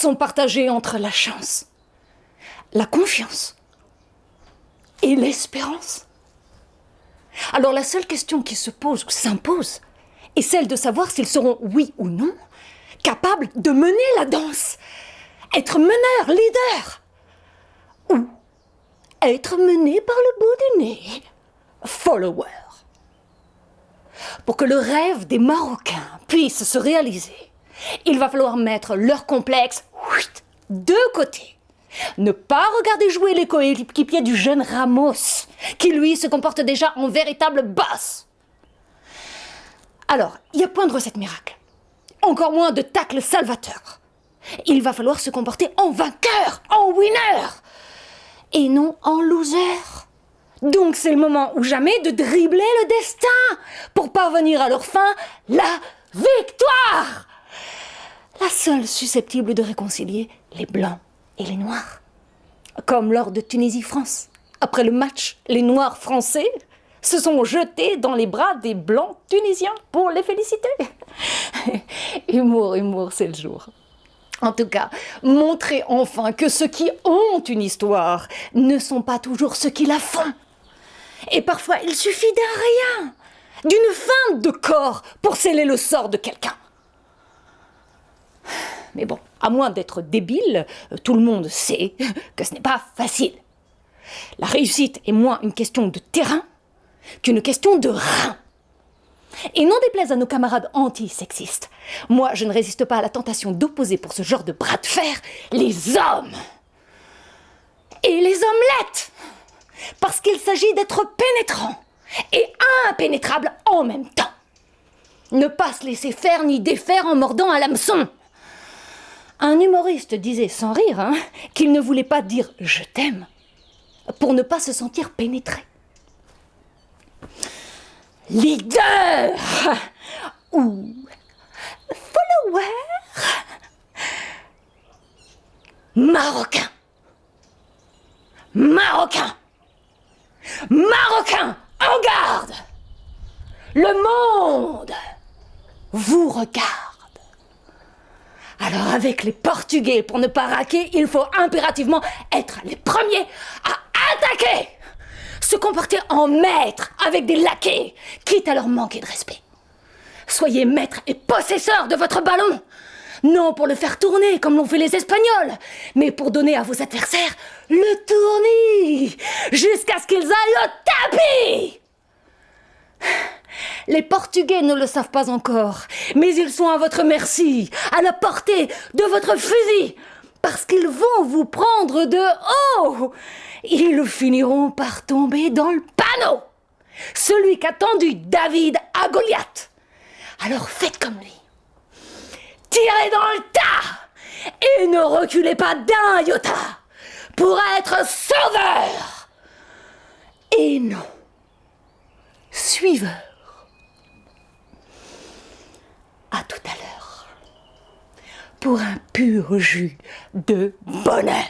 sont partagés entre la chance, la confiance et l'espérance. Alors la seule question qui s'impose, est celle de savoir s'ils seront, oui ou non, capables de mener la danse, être meneurs, leaders, ou être menés par le bout du nez, followers. Pour que le rêve des Marocains puisse se réaliser, il va falloir mettre leur complexe de côté. Ne pas regarder jouer les coéquipiers du jeune Ramos, qui lui se comporte déjà en véritable boss. Alors, il n'y a point de recette miracle. Encore moins de tacle salvateur. Il va falloir se comporter en vainqueur, en winner, et non en loser. Donc c'est le moment ou jamais de dribbler le destin pour parvenir à leur fin, la victoire. La seule susceptible de réconcilier les blancs et les noirs. Comme lors de Tunisie-France. Après le match, les noirs français se sont jetés dans les bras des blancs tunisiens pour les féliciter. Humour, c'est le jour. En tout cas, montrez enfin que ceux qui ont une histoire ne sont pas toujours ceux qui la font. Et parfois, il suffit d'un rien, d'une feinte de corps pour sceller le sort de quelqu'un. Mais bon, à moins d'être débile, tout le monde sait que ce n'est pas facile. La réussite est moins une question de terrain qu'une question de rein. Et n'en déplaise à nos camarades anti-sexistes, moi je ne résiste pas à la tentation d'opposer pour ce genre de bras de fer les hommes et les omelettes, parce qu'il s'agit d'être pénétrants et impénétrables en même temps. Ne pas se laisser faire ni défaire en mordant à l'hameçon. Un humoriste disait sans rire qu'il ne voulait pas dire « je t'aime » pour ne pas se sentir pénétré. Leader ou follower marocain. Marocain. Marocain, en garde. Le monde vous regarde. Alors avec les Portugais, pour ne pas raquer, il faut impérativement être les premiers à attaquer. Se comporter en maître avec des laquais, quitte à leur manquer de respect. Soyez maître et possesseur de votre ballon. Non pour le faire tourner comme l'ont fait les Espagnols, mais pour donner à vos adversaires le tournis, jusqu'à ce qu'ils aillent au tapis. Les Portugais ne le savent pas encore, mais ils sont à votre merci, à la portée de votre fusil, parce qu'ils vont vous prendre de haut. Ils finiront par tomber dans le panneau. Celui qu'a tendu David à Goliath. Alors faites comme lui. Tirez dans le tas et ne reculez pas d'un iota pour être sauveur. Et non, suiveur. À tout à l'heure pour un pur jus de bonheur.